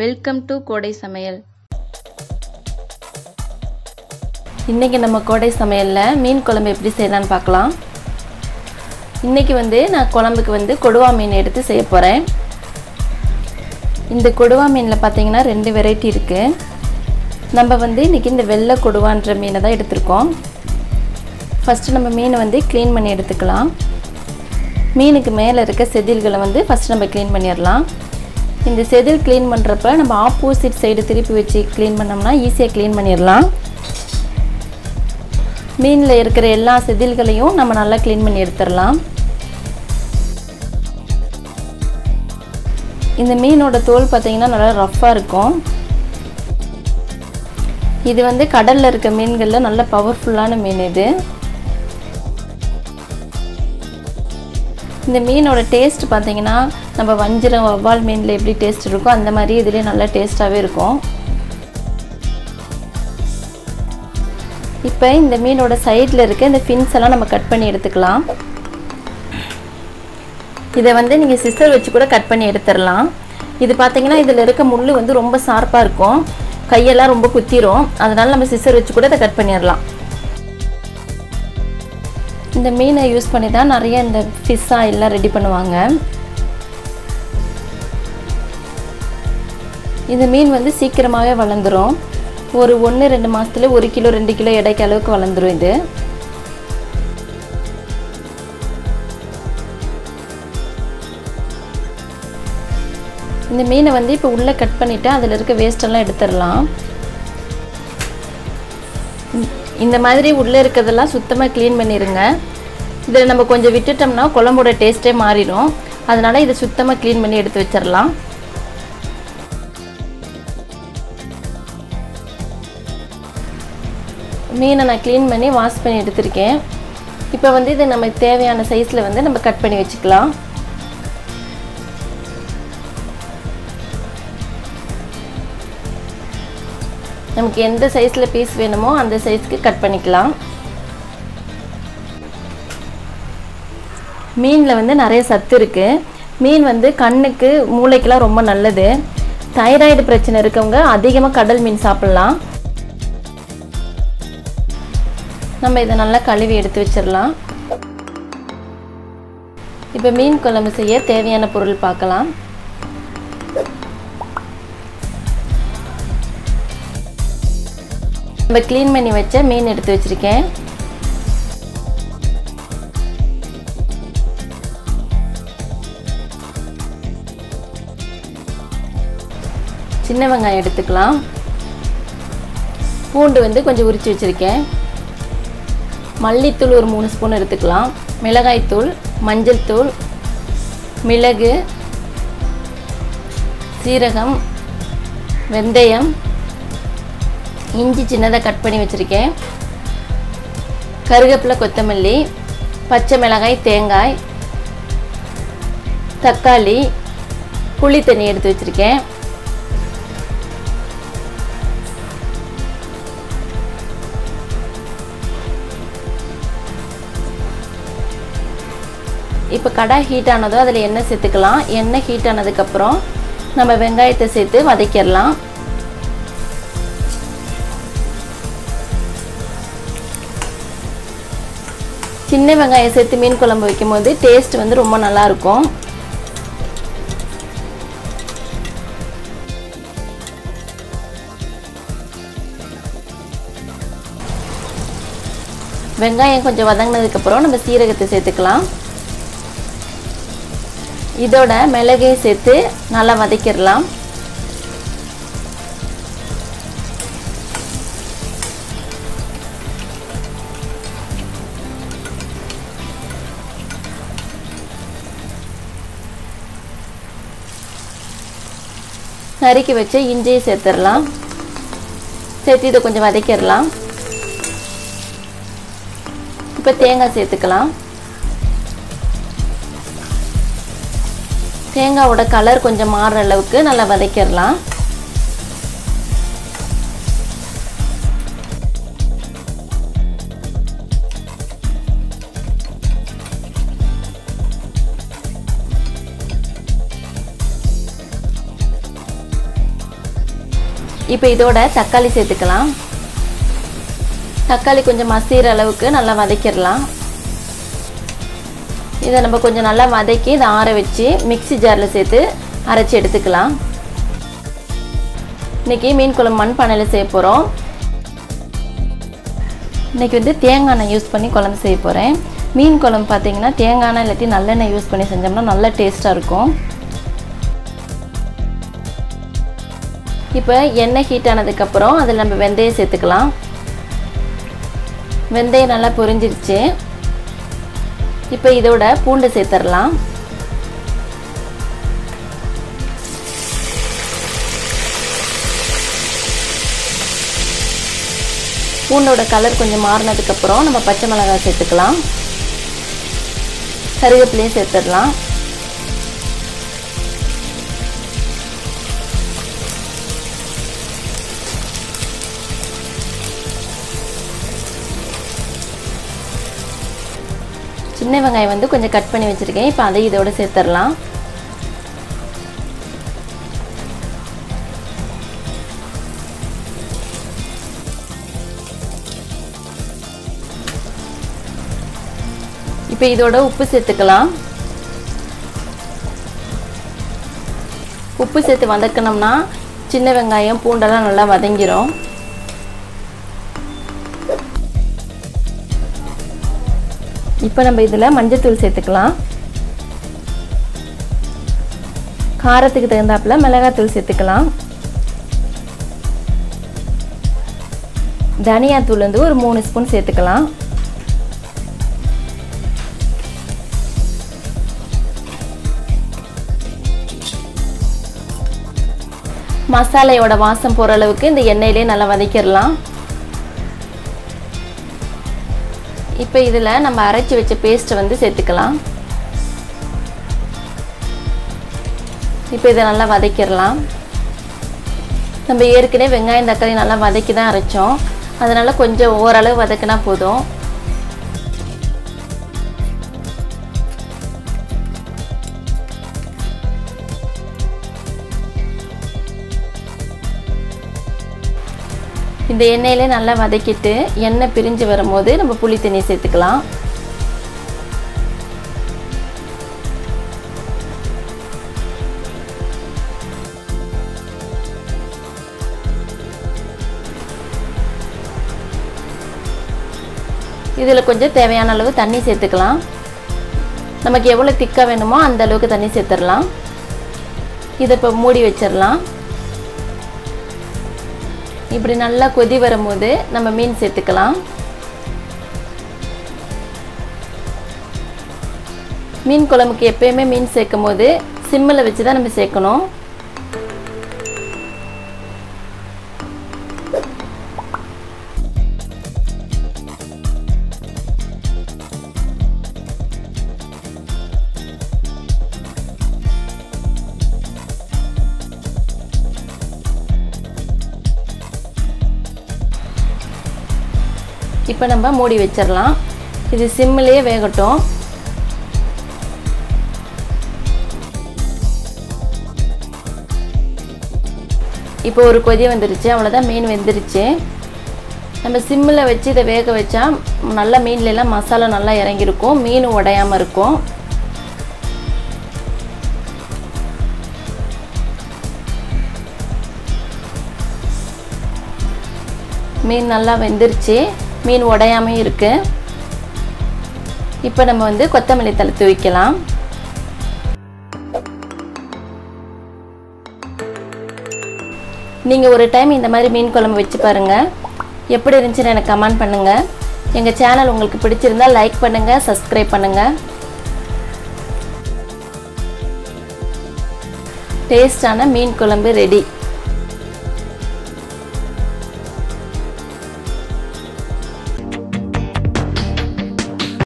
Welcome to கோடை சமையல். இன்னைக்கு நம்ம கோடை சமையல்ல மீன் குழம்பு எப்படி செய்யலாம்னு பார்க்கலாம். இன்னைக்கு நான் குழம்புக்கு கொடுவா மீன் எடுத்து செய்ய போறேன். இந்த கொடுவா மீன்ல பாத்தீங்கன்னா ரெண்டு வெரைட்டி இருக்கு. நம்ம இன்னைக்கு இந்த வெள்ளை கொடுவான்ற மீனை தான் எடுத்துறோம். ஃபர்ஸ்ட் நம்ம மீனை க்ளீன் பண்ணி எடுத்துக்கலாம். மீனுக்கு மேல இருக்க செதில்களை ஃபர்ஸ்ட் நம்ம க்ளீன் பண்ணிரலாம். இந்த செதில் க்ளீன் பண்றப்ப நம்ம ஆப்போசிட் சைடு திருப்பி வச்சு க்ளீன் பண்ணோம்னா ஈஸியா க்ளீன் பண்ணிரலாம். மீன்ல இருக்கிற எல்லா செதில்களையும் நம்ம நல்லா க்ளீன் பண்ணி எடுத்துறலாம். இந்த மீனோட தோல் பாத்தீங்கன்னா நல்லா ரஃப்பா இருக்கும். இது கடல்ல இருக்க மீன்கள்ல நல்ல பவர்ஃபுல்லான மீன் இது. இந்த மீனோட டேஸ்ட் பாத்தீங்கன்னா நம்ம வஞ்சிரம் வவ்வால் மீன்ல எப்படி டேஸ்ட் இருக்கோ அந்த மாதிரி இதுலயே நல்ல டேஸ்டாவே இருக்கும். இப்போ இந்த மீனோட சைடுல இருக்க இந்த ஃபின்ஸ் எல்லாம் நம்ம கட் பண்ணி எடுத்துக்கலாம். இதை நீங்க சிசர் வச்சு கூட கட் பண்ணி எடுத்துறலாம். இது பாத்தீங்கன்னா இதுல இருக்க முள்ளு ரொம்ப ஷார்ப்பா இருக்கும். கையெல்லாம் ரொம்ப குத்திரும். அதனால நம்ம சிசர் வச்சு கூட இத கட் பண்ணிரலாம். இந்த மீனை யூஸ் பண்ணி தான் நிறைய இந்த ஃபிஷ் ஆயில் ரெடி பண்ணுவாங்க. இந்த மீன் சீக்கிரமாவே வளந்துரும். ஒரு 1-2 மாசத்துல 1 கிலோ 2 கிலோ எடைக்கு அளவுக்கு வளந்துரும் இது. இந்த மீனை இப்போ உள்ள கட் பண்ணிட்டு அதுல இருக்க வேஸ்ட் எல்லாம் எடுத்துறலாம். இந்த மாதிரி உள்ள இருக்கதெல்லாம் சுத்தமா க்ளீன் பண்ணிருங்க. இத நம்ம கொஞ்சம் விட்டுட்டோம்னா குழம்போட டேஸ்டே மாறிடும். அதனால இத சுத்தமா க்ளீன் பண்ணி எடுத்து வச்சிரலாம். மீனை நான் க்ளீன் பண்ணி வாஷ் பண்ணி எடுத்துர்க்கேன். இப்போ இத நம்ம தேவையான சைஸ்ல நம்ம கட் பண்ணி வச்சுக்கலாம். நமக்கு எந்த சைஸ்ல பீஸ் வேணுமோ அந்த சைஸ்க்கு கட் பண்ணிக்கலாம். மீன்ல நிறைய சத்து இருக்கு. மீன் கண்ணுக்கு மூளைக்கெல்லாம் ரொம்ப நல்லது. தைராய்டு பிரச்சனை இருக்கவங்க அதிகமா கடல் மீன் சாப்பிடலாம். நம்ம இத நல்லா கழுவி எடுத்து வச்சிரலாம். இப்போ மீன் குழம்பு செய்ய தேவையான பொருள் பார்க்கலாம். நம்ம க்ளீன் பண்ணி வச்ச மீன் எடுத்து வச்சிருக்கேன். சின்ன வெங்காயம் எடுத்துக்கலாம். பூண்டு கொஞ்சம் உரிச்சு வச்சிருக்கேன். மல்லித்தூள் ஒரு 3 ஸ்பூன் எடுத்துக்கலாம். மிளகாய் தூள், மஞ்சள் தூள், மிளகு, சீரகம், வெந்தயம், இஞ்சி சின்னதா கட் பண்ணி வச்சிருக்கேன். கருவேப்பிலை, கொத்தமல்லி, பச்சை மிளகாய், தேங்காய், தக்காளி, புளி தண்ணி எடுத்து வச்சிருக்கேன். இப்போ கடாய் ஹீட் ஆனதோ அதில் எண்ணெய் சேர்த்துக்கலாம். எண்ணெய் ஹீட் ஆனதுக்கு அப்புறம் நம்ம வெங்காயத்தை சேர்த்து வதக்கிடலாம். சின்ன வெங்காயம் சேர்த்து மீன் குழம்பு வைக்கும்போது டேஸ்ட் ரொம்ப நல்லா இருக்கும். வெங்காயம் கொஞ்சம் வதங்கினதுக்கு அப்புறம் நம்ம சீரகத்தை சேர்த்துக்கலாம். இதோட மிளகை சேர்த்து நல்லா வதக்கிடலாம். நறுக்கி வச்சு இஞ்சியை சேர்த்துடலாம். சேர்த்து இதை கொஞ்சம் வதக்கிடலாம். இப்போ தேங்காய் சேர்த்துக்கலாம். தேங்காயோட கலர் கொஞ்சம் மாறுற அளவுக்கு நல்லா வதக்கிடலாம். இப்போ இதோட தக்காளி சேர்த்துக்கலாம். தக்காளி கொஞ்சம் மசிற அளவுக்கு நல்லா வதக்கிடலாம். இதை நம்ம கொஞ்சம் நல்லா வதக்கி இதை ஆற வச்சு மிக்ஸி ஜாரில் சேர்த்து அரைச்சி எடுத்துக்கலாம். இன்றைக்கி மீன் குழம்பு மண்பானையில் செய்ய போகிறோம். இன்றைக்கி வந்து தேங்காய் எண்ணெய் யூஸ் பண்ணி குழம்பு செய்ய போகிறேன். மீன் குழம்பு பார்த்திங்கன்னா தேங்காய் எண்ணெய் இல்லாட்டி நல்லெண்ணெய் யூஸ் பண்ணி செஞ்சோம்னா நல்லா டேஸ்ட்டாக இருக்கும். இப்போ எண்ணெய் ஹீட் ஆனதுக்கப்புறம் அதில் நம்ம வெந்தயம் சேர்த்துக்கலாம். வெந்தயம் நல்லா பொரிஞ்சிருச்சு. இப்போ இதோட பூண்டு சேர்த்துடலாம். பூண்டோட கலர் கொஞ்சம் மாறினதுக்கப்புறம் நம்ம பச்சை மிளகாய் சேர்த்துக்கலாம். கருவேப்பிலையும் சேர்த்துடலாம். சின்ன வெங்காயம் வந்து கொஞ்சம் கட் பண்ணி வச்சுருக்கேன். இப்போ அதை இதோட சேர்த்துடலாம். இப்போ இதோட உப்பு சேர்த்துக்கலாம். உப்பு சேர்த்து வதக்கணும்னா சின்ன வெங்காயம் பூண்டெல்லாம் நல்லா வதங்கிரும். இப்போ நம்ம இதில் மஞ்சள்தூள் சேர்த்துக்கலாம். காரத்துக்கு தகுந்தாப்புல மிளகாத்தூள் சேர்த்துக்கலாம். தனியாத்தூள் வந்து ஒரு 3 ஸ்பூன் சேர்த்துக்கலாம். மசாலையோட வாசம் போகிற அளவுக்கு இந்த எண்ணெயிலே நல்லா வதக்கிடலாம். இப்போ இதில் நம்ம அரைச்சி வச்ச பேஸ்ட்டை வந்து சேர்த்துக்கலாம். இப்போ இதை நல்லா வதக்கிடலாம். நம்ம ஏற்கனவே வெங்காயம் தக்காளி நல்லா வதக்கி தான் அரைச்சோம். அதனால் கொஞ்சம் ஓரளவு வதக்கினா போதும். இந்த எண்ணெயிலே நல்லா வதக்கிட்டு எண்ணெய் பிரிஞ்சு வரும்போது நம்ம புளி தண்ணி சேர்த்துக்கலாம். இதில் கொஞ்சம் தேவையான அளவு தண்ணி சேர்த்துக்கலாம். நமக்கு எவ்வளோ திக்காக வேணுமோ அந்த அளவுக்கு தண்ணி சேர்த்துடலாம். இதை இப்போ மூடி வச்சிடலாம். இப்படி நல்லா கொதி வரும்போது நம்ம மீன் சேர்த்துக்கலாம். மீன் குழம்புக்கு எப்பயுமே மீன் சேர்க்கும் போது சிம்மில் வச்சு தான் நம்ம சேர்க்கணும். இப்போ நம்ம மூடி வச்சிடலாம். இது சிம்மிலே வேகட்டும். இப்போ ஒரு கொதி வந்துருச்சு. அவ்வளோதான், மீன் வெந்துருச்சு. நம்ம சிம்மில் வச்சு இதை வேக வச்சா நல்லா மீன்லாம் மசாலா நல்லா இறங்கியிருக்கும். மீன் உடையாமல் இருக்கும். மீன் நல்லா வெந்துருச்சு. மீன் உடையாமல் இருக்கு. இப்போ நம்ம வந்து கொத்தமல்லி தழை தூவிக்கலாம். நீங்கள் ஒரு டைம் இந்த மாதிரி மீன் குழம்பு வச்சு பாருங்கள். எப்படி இருந்துச்சுன்னு எனக்கு கமெண்ட் பண்ணுங்கள். எங்கள் சேனல் உங்களுக்கு பிடிச்சிருந்தா லைக் பண்ணுங்கள், சப்ஸ்கிரைப் பண்ணுங்கள். டேஸ்டான மீன் குழம்பு ரெடி.